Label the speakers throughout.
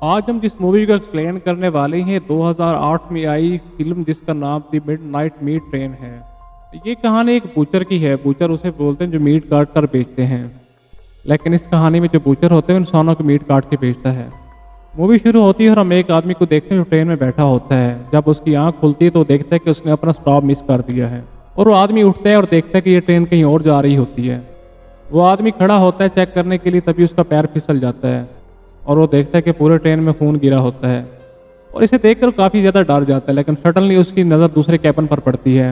Speaker 1: आज हम जिस मूवी को एक्सप्लेन करने वाले हैं 2008 में आई फिल्म जिसका नाम द मिडनाइट मीट ट्रेन है। ये कहानी एक बूचर की है। बूचर उसे बोलते हैं जो मीट काट कर बेचते हैं, लेकिन इस कहानी में जो बूचर होते हैं इंसानों को मीट काट के बेचता है। मूवी शुरू होती है और हम एक आदमी को देखते हैं जो ट्रेन में बैठा होता है। जब उसकी आंख खुलती है तो देखता है कि उसने अपना स्टॉप मिस कर दिया है और वो आदमी उठता है और देखता है कि ये ट्रेन कहीं और जा रही होती है। वो आदमी खड़ा होता है चेक करने के लिए, तभी उसका पैर फिसल जाता है और वो देखता है कि पूरे ट्रेन में खून गिरा होता है और इसे देखकर काफ़ी ज़्यादा डर जाता है। लेकिन सडनली उसकी नज़र दूसरे कैबिन पर पड़ती है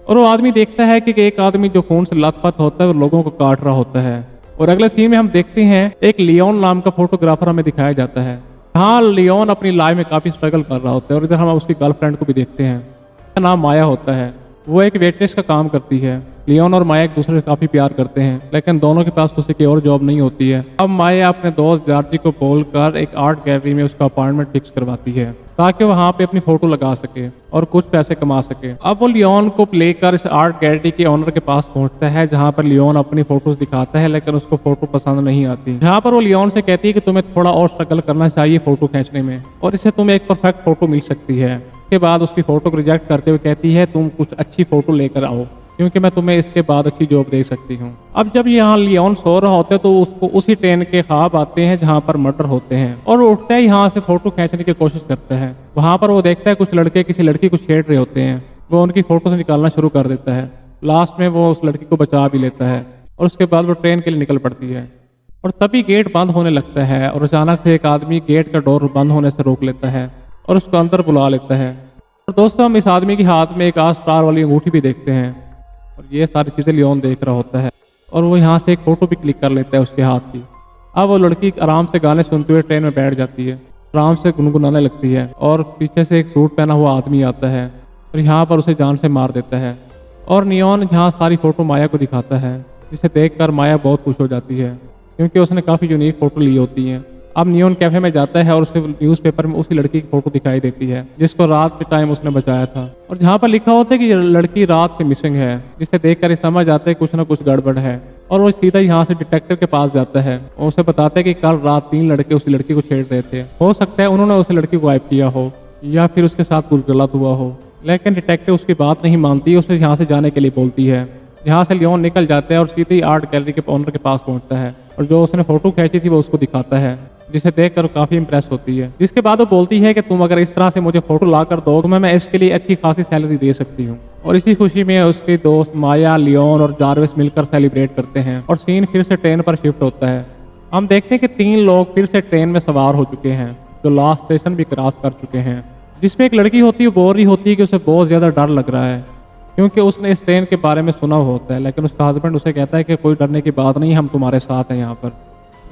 Speaker 1: और वो आदमी देखता है कि एक आदमी जो खून से लथपथ होता है और लोगों को काट रहा होता है। और अगले सीन में हम देखते हैं एक लियोन नाम का फोटोग्राफर हमें दिखाया जाता है। हाँ, लियोन अपनी लाइफ में काफ़ी स्ट्रगल कर रहा होता है और इधर हम उसकी गर्लफ्रेंड को भी देखते हैं। उसका नाम माया होता है। वो एक वेट्रेस का काम करती है। लियोन और माया एक दूसरे से काफ़ी प्यार करते हैं, लेकिन दोनों के पास किसी की और जॉब नहीं होती है। अब माया अपने दोस्त जॉर्जी को बोलकर एक आर्ट गैलरी में उसका अपार्टमेंट फिक्स करवाती है ताकि वो वहाँ पे अपनी फोटो लगा सके और कुछ पैसे कमा सके। अब वो लियोन को लेकर इस आर्ट गैलरी के ओनर के पास पहुंचता है, जहाँ पर लियोन अपनी फोटोज दिखाता है, लेकिन उसको फोटो पसंद नहीं आती। यहाँ पर वो लियोन से कहती है कि तुम्हें थोड़ा और स्ट्रगल करना चाहिए फोटो खींचने में और इससे तुम्हें एक परफेक्ट फोटो मिल सकती है। के बाद उसकी फोटो को रिजेक्ट करते हुए कहती है तुम कुछ अच्छी फोटो लेकर आओ, क्योंकि मैं तुम्हें इसके बाद अच्छी जॉब दे सकती हूँ। अब जब यहाँ लियोन सो रहा होता है तो उसको उसी ट्रेन के ख्वाब आते हैं जहाँ पर मर्डर होते हैं और वो उठता है, यहाँ से फोटो खींचने की कोशिश करता है। वहाँ पर वो देखता है कुछ लड़के किसी लड़की को छेड़ रहे होते हैं। वो उनकी फोटो से निकालना शुरू कर देता है। लास्ट में वो उस लड़की को बचा भी लेता है और उसके बाद वो ट्रेन के लिए निकल पड़ती है। और तभी गेट बंद होने लगता है और अचानक से एक आदमी गेट का डोर बंद होने से रोक लेता है और उसको अंदर बुला लेता है। और दोस्तों, हम इस आदमी के हाथ में एक 8 स्टार वाली अंगूठी भी देखते हैं और ये सारी चीज़ें लियोन देख रहा होता है और वो यहाँ से एक फ़ोटो भी क्लिक कर लेता है उसके हाथ की। अब वो लड़की आराम से गाने सुनते हुए ट्रेन में बैठ जाती है, आराम से गुनगुनाने लगती है और पीछे से एक सूट पहना हुआ आदमी आता है और यहाँ पर उसे जान से मार देता है। और लियोन यहाँ सारी फ़ोटो माया को दिखाता है, जिसे देखकर माया बहुत खुश हो जाती है क्योंकि उसने काफ़ी यूनिक फ़ोटो ली होती हैं। अब नियोन कैफे में जाता है और उसे न्यूज़पेपर में उसी लड़की की फोटो दिखाई देती है जिसको रात के टाइम उसने बचाया था और जहाँ पर लिखा होता है कि लड़की रात से मिसिंग है, जिसे देखकर समझ आता है कुछ ना कुछ गड़बड़ है। और वो सीधा यहाँ से डिटेक्टिव के पास जाता है और उसे बताता है कि कल रात 3 लड़के उसी लड़की को छेड़ रहे थे। हो सकता है उन्होंने उस लड़की को गायब किया हो या फिर उसके साथ कुछ गलत हुआ हो, लेकिन डिटेक्टिव उसकी बात नहीं मानती, उसे यहाँ से जाने के लिए बोलती है। यहाँ से लियोन निकल जाता है और सीधे ही आर्ट गैलरी के ओनर के पास पहुंचता है और जो उसने फोटो खींची थी वो उसको दिखाता है, जिसे देखकर काफी इंप्रेस होती है। जिसके बाद वो बोलती है कि तुम अगर इस तरह से मुझे फोटो ला कर दो तो मैं इसके लिए अच्छी खासी सैलरी दे सकती हूँ। और इसी खुशी में उसके दोस्त माया, लियोन और जार्विस मिलकर सेलिब्रेट करते हैं और सीन फिर से ट्रेन पर शिफ्ट होता है। हम देखते हैं कि 3 लोग फिर से ट्रेन में सवार हो चुके हैं जो लास्ट स्टेशन भी क्रॉस कर चुके हैं। जिसमें एक लड़की होती है, बोल रही होती है कि उसे बहुत ज्यादा डर लग रहा है क्योंकि उसने इस ट्रेन के बारे में सुना होता है, लेकिन उसका हस्बैंड उसे कहता है कि कोई डरने की बात नहीं, हम तुम्हारे साथ हैं यहाँ पर।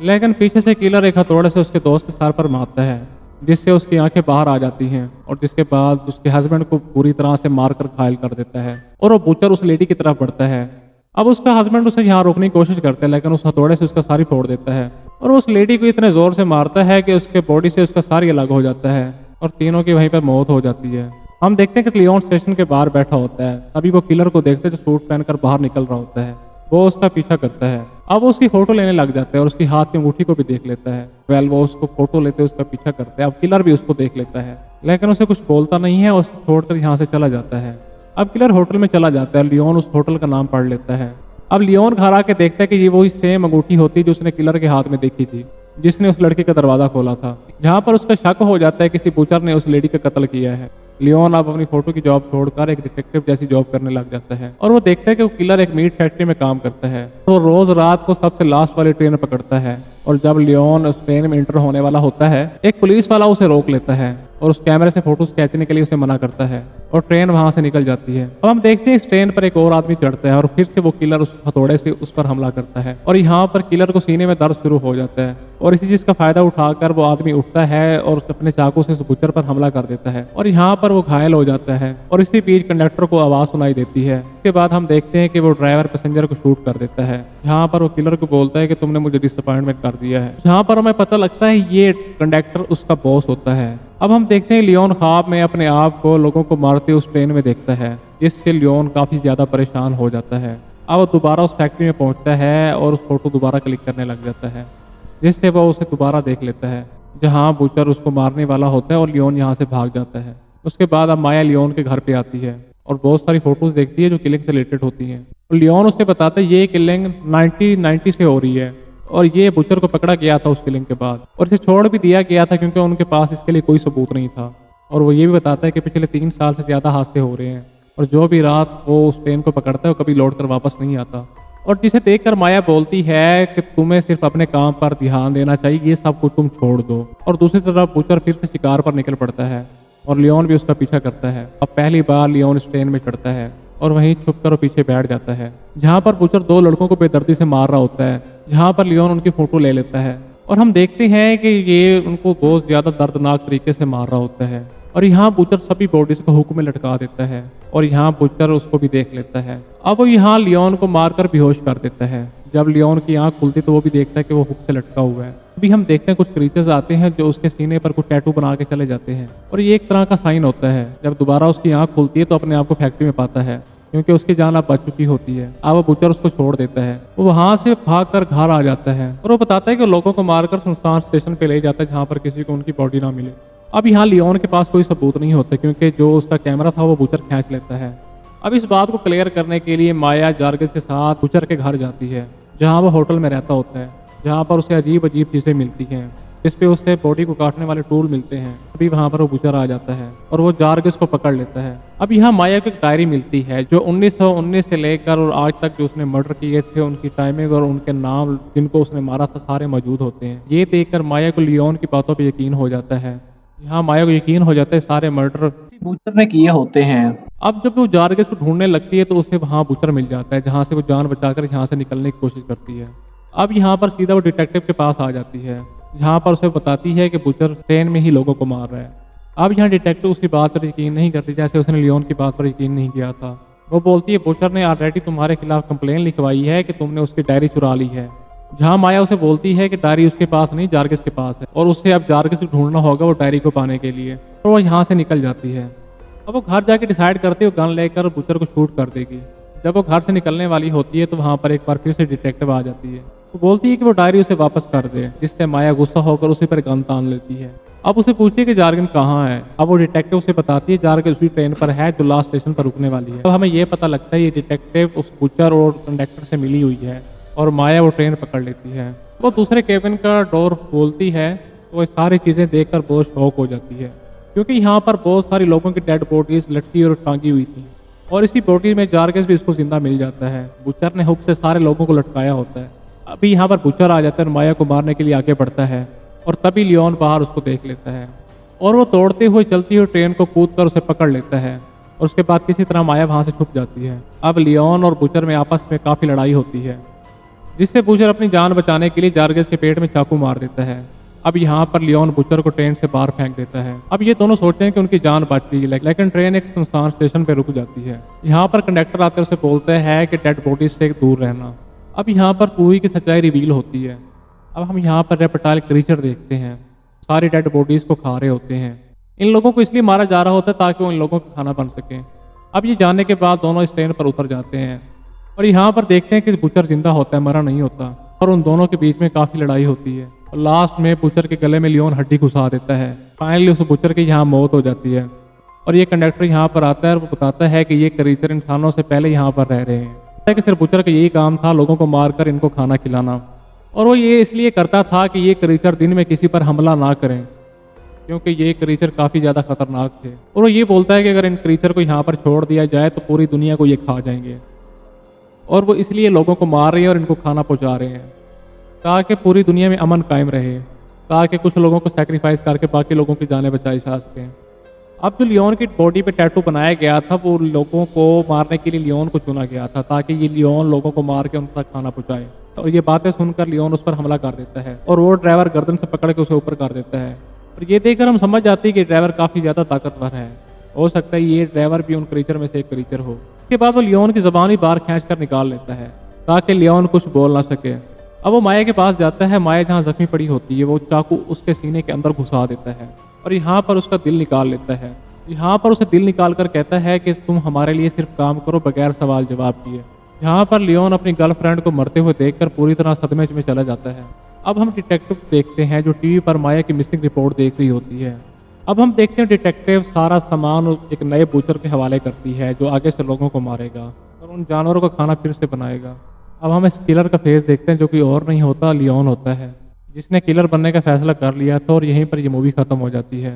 Speaker 1: लेकिन पीछे से किलर एक हथौड़े से उसके दोस्त के सर पर मारता है, जिससे उसकी आंखें बाहर आ जाती हैं और जिसके बाद उसके हस्बैंड को पूरी तरह से मारकर घायल कर देता है और वो बूचर उस लेडी की तरफ बढ़ता है। अब उसका हस्बैंड उसे यहाँ रोकने की कोशिश करता है, लेकिन उस हथौड़े से उसका सारी फोड़ देता है और उस लेडी को इतने जोर से मारता है कि उसके बॉडी से उसका सारी अलग हो जाता है और तीनों की वहीं पर मौत हो जाती है। हम देखते हैं कि लियोन स्टेशन के बाहर बैठा होता है। अभी वो किलर को देखते जो सूट पहनकर बाहर निकल रहा होता है, वो उसका पीछा करता है। अब वो उसकी फोटो लेने लग जाता है और उसकी हाथ की अंगूठी को भी देख लेता है। वो उसको फोटो लेते उसका पीछा करता है। अब किलर भी उसको देख लेता है, लेकिन उसे कुछ बोलता नहीं है और उसे छोड़कर यहाँ से चला जाता है। अब किलर होटल में चला जाता है। लियोन उस होटल का नाम पढ़ लेता है। अब लियोन घर आके देखता है कि ये वही सेम अंगूठी होती है जो उसने किलर के हाथ में देखी थी, जिसने उस लड़की का दरवाजा खोला था। जहाँ पर उसका शक हो जाता है किसी बूचर ने उस लेडी का कत्ल किया है। लियोन अब अपनी फोटो की जॉब छोड़कर एक डिटेक्टिव जैसी जॉब करने लग जाता है और वो देखता है कि वो किलर एक मीट फैक्ट्री में काम करता है। तो रोज रात को सबसे लास्ट वाली ट्रेन पकड़ता है और जब लियोन उस ट्रेन में इंटर होने वाला होता है, एक पुलिस वाला उसे रोक लेता है और उस कैमरे से फोटोज खींचने के लिए उसे मना करता है और ट्रेन वहां से निकल जाती है। अब हम देखते हैं इस ट्रेन पर एक और आदमी चढ़ता है और फिर से वो किलर उस हथौड़े से उस पर हमला करता है और यहाँ पर किलर को सीने में दर्द शुरू हो जाता है और इसी चीज का फायदा उठाकर वो आदमी उठता है और अपने चाकू से उस बूचर पर हमला कर देता है और यहाँ पर वो घायल हो जाता है और इसी बीच कंडक्टर को आवाज सुनाई देती है। उसके बाद हम देखते हैं कि वो ड्राइवर पैसेंजर को शूट कर देता है। यहाँ पर वो किलर को बोलता है कि तुमने मुझे डिसअपॉइंटमेंट कर दिया है। यहाँ पर हमें पता लगता है ये कंडक्टर उसका बॉस होता है। अब हम देखते हैं लियोन ख्वाब में अपने आप को लोगों को मारते उस ट्रेन में देखता है, जिससे लियोन काफी ज्यादा परेशान हो जाता है। अब वो दोबारा उस फैक्ट्री में पहुंचता है और उस फोटो दोबारा क्लिक करने लग जाता है, जिससे वो उसे दोबारा देख लेता है। जहाँ बूचर उसको मारने वाला होता है और लियोन यहाँ से भाग जाता है। उसके बाद अब माया लियोन के घर पे आती है और बहुत सारी फोटोज देखती है जो किलिंग से रिलेटेड होती हैं। और लियोन उसे बताता है ये किलिंग 1990 से हो रही है और ये बूचर को पकड़ा गया था उस किलिंग के बाद, और इसे छोड़ भी दिया गया था क्योंकि उनके पास इसके लिए कोई सबूत नहीं था। और वो ये भी बताता है कि पिछले 3 साल से ज़्यादा हादसे हो रहे हैं और जो भी रात वो उस ट्रेन को पकड़ता है वो कभी लौट कर वापस नहीं आता। और जिसे देखकर माया बोलती है कि तुम्हें सिर्फ अपने काम पर ध्यान देना चाहिए, ये सब कुछ तुम छोड़ दो। और दूसरी तरफ बूचर फिर से शिकार पर निकल पड़ता है और लियोन भी उसका पीछा करता है। अब पहली बार लियोन इस ट्रेन में चढ़ता है और वहीं छुप कर पीछे बैठ जाता है, जहाँ पर बूचर 2 लड़कों को बेदर्दी से मार रहा होता है, जहाँ पर लियोन उनकी फोटो ले लेता है। और हम देखते हैं कि ये उनको बहुत ज़्यादा दर्दनाक तरीके से मार रहा होता है। और यहाँ बूचर सभी बॉडीज को हुक में लटका देता है और यहाँ बूचर उसको भी देख लेता है। अब वो यहाँ लियोन को मारकर बेहोश कर देता है। जब लियोन की आंख खुलती तो वो भी देखता है कि वो हुक से लटका हुआ है। अभी हम देखते हैं कुछ क्रीचर्स आते हैं जो उसके सीने पर कुछ टैटू बना के चले जाते हैं और ये एक तरह का साइन होता है। जब दोबारा उसकी आंख खुलती है तो अपने आप को फैक्ट्री में पाता है क्योंकि उसकी जान अब बच चुकी होती है। अब वो बूचर उसको छोड़ देता है। वो वहां से भागकर घर आ जाता है और वो बताता है कि लोगों को मारकर सुनसान स्टेशन पे ले जाता है जहाँ पर किसी को उनकी बॉडी ना मिले। अब यहाँ लियोन के पास कोई सबूत नहीं होता क्योंकि जो उसका कैमरा था वो बूचर खींच लेता है। अब इस बात को क्लियर करने के लिए माया जार्गिस के साथ बूचर के घर जाती है जहाँ वो होटल में रहता होता है, जहाँ पर उसे अजीब अजीब चीज़ें मिलती हैं जिस पे उससे बॉडी को काटने वाले टूल मिलते हैं। अभी वहाँ पर वो बूचर आ जाता है और वो जार्गिस को पकड़ लेता है। अब यहाँ माया को एक डायरी मिलती है जो 1919 से लेकर और आज तक जो उसने मर्डर किए थे उनकी टाइमिंग और उनके नाम जिनको उसने मारा था सारे मौजूद होते हैं। ये देखकर माया को लियोन की बातों पर यकीन हो जाता है। यहाँ माया को यकीन हो जाता है सारे मर्डर
Speaker 2: बूचर ने किए होते हैं।
Speaker 1: अब जब वो जार्गिस को ढूंढने लगती है तो उसे वहाँ बूचर मिल जाता है जहाँ से वो जान बचाकर यहाँ से निकलने की कोशिश करती है। अब यहाँ पर सीधा वो डिटेक्टिव के पास आ जाती है जहाँ पर उसे बताती है कि बूचर ट्रेन में ही लोगों को मार रहा है। अब यहाँ डिटेक्टिव उसकी बात पर यकीन नहीं करती जैसे उसने लियोन की बात पर यकीन नहीं किया था। वो बोलती है बूचर ने ऑलरेडी तुम्हारे खिलाफ कंप्लेन लिखवाई है कि तुमने उसकी डायरी चुरा ली है। जहाँ माया उसे बोलती है कि डायरी उसके पास नहीं जार्गिस के पास है और उससे अब जार्गिस को ढूंढना होगा वो डायरी को पाने के लिए। और वो यहाँ से निकल जाती है। अब वो घर जाके डिसाइड करती है गन लेकर बूचर को शूट कर देगी। जब वो घर से निकलने वाली होती है तो वहाँ पर एक बार फिर से डिटेक्टिव आ जाती है। वो बोलती है कि वो डायरी उसे वापस कर दे, जिससे माया गुस्सा होकर उसी पर गन तान लेती है। अब उसे पूछती है कि जार्गिन कहाँ है। अब वो डिटेक्टिव उसे बताती है जार्गिन उसी ट्रेन पर है जो लास्ट स्टेशन पर रुकने वाली है। अब हमें ये पता लगता है ये डिटेक्टिव उस बूचर और कंडक्टर से मिली हुई है और माया वो ट्रेन पकड़ लेती है। वो दूसरे केबिन का डोर खोलती है तो वो सारी चीज़ें देखकर बहुत शौक हो जाती है क्योंकि यहाँ पर बहुत सारी लोगों की डेड बॉडीज लटकी और टांगी हुई थी और इसी बॉडी में जार्गिस भी इसको जिंदा मिल जाता है। बूचर ने हुक से सारे लोगों को लटकाया होता है। अभी यहाँ पर बूचर आ जाता है और माया को मारने के लिए आगे बढ़ता है और तभी लियोन बाहर उसको देख लेता है और वो दौड़ते हुए चलती हुई ट्रेन को कूद कर उसे पकड़ लेता है और उसके बाद किसी तरह माया वहाँ से छुप जाती है। अब लियोन और बूचर में आपस में काफ़ी लड़ाई होती है जिससे बूचर अपनी जान बचाने के लिए जार्गिस के पेट में चाकू मार देता है। अब यहाँ पर लियोन बूचर को ट्रेन से बाहर फेंक देता है। अब ये दोनों सोचते हैं कि उनकी जान बच गई लेकिन ट्रेन एक सुनसान स्टेशन पर रुक जाती है। यहाँ पर कंडक्टर आकर उसे बोलते हैं कि डेड बॉडी से दूर रहना। अब यहाँ पर पूरी की सच्चाई रिवील होती है। अब हम यहाँ पर रेप्टाइल क्रीचर देखते हैं सारी डेड बॉडीज को खा रहे होते हैं। इन लोगों को इसलिए मारा जा रहा होता है ताकि वो इन लोगों का खाना बन सके। अब ये जानने के बाद दोनों इस ट्रेन पर उतर जाते हैं और यहाँ पर देखते हैं कि बूचर जिंदा होता है, मरा नहीं होता और उन दोनों के बीच में काफ़ी लड़ाई होती है और लास्ट में बूचर के गले में लियोन हड्डी घुसा देता है। फाइनली उस बूचर की यहाँ मौत हो जाती है और ये कंडक्टर यहाँ पर आता है और वो बताता है कि ये क्रीचर इंसानों से पहले यहाँ पर रह रहे हैं कि सिर्फ बूचर का यही काम था लोगों को मारकर इनको खाना खिलाना और वो ये इसलिए करता था कि ये क्रीचर दिन में किसी पर हमला ना करें क्योंकि ये क्रीचर काफ़ी ज़्यादा खतरनाक थे। और वो ये बोलता है कि अगर इन क्रीचर को यहाँ पर छोड़ दिया जाए तो पूरी दुनिया को ये खा जाएंगे और वो इसलिए लोगों को मार रहे हैं और इनको खाना पहुँचा रहे हैं ताकि पूरी दुनिया में अमन कायम रहे, ताकि कुछ लोगों को सेक्रीफाइस करके बाकी लोगों की जानें बचाई जा सकें। अब जो लियोन की बॉडी पे टैटू बनाया गया था वो लोगों को मारने के लिए लियोन को चुना गया था ताकि ये लियोन लोगों को मार के उन तक खाना पहुँचाए। और ये बातें सुनकर लियोन उस पर हमला कर देता है और वो ड्राइवर गर्दन से पकड़ के उसे ऊपर कर देता है और ये देखकर हम समझ जाते हैं कि ड्राइवर काफ़ी ज़्यादा ताकतवर है। हो सकता है ये ड्राइवर भी उन क्रीचर में से एक क्रीचर हो। उसके बाद वो लियोन की ज़बान ही बाहर खींच कर निकाल लेता है ताकि लियोन कुछ बोल ना सके। अब वो माया के पास जाता है। माया जहाँ जख्मी पड़ी होती है वो चाकू उसके सीने के अंदर घुसा देता है और यहाँ पर उसका दिल निकाल लेता है। यहाँ पर उसे दिल निकाल कर कहता है कि तुम हमारे लिए सिर्फ काम करो बगैर सवाल जवाब किए। यहाँ पर लियोन अपनी गर्लफ्रेंड को मरते हुए देखकर पूरी तरह सदमे में चला जाता है। अब हम डिटेक्टिव देखते हैं जो टीवी पर माया की मिसिंग रिपोर्ट देख रही होती है। अब हम देखते हैं डिटेक्टिव सारा सामान एक नए बूचर के हवाले करती है जो आगे से लोगों को मारेगा और उन जानवरों का खाना फिर से बनाएगा। अब हम इस किलर का फेस देखते हैं जो कि और नहीं होता लियोन होता है, जिसने किलर बनने का फैसला कर लिया था और यहीं पर ये मूवी खत्म हो जाती है।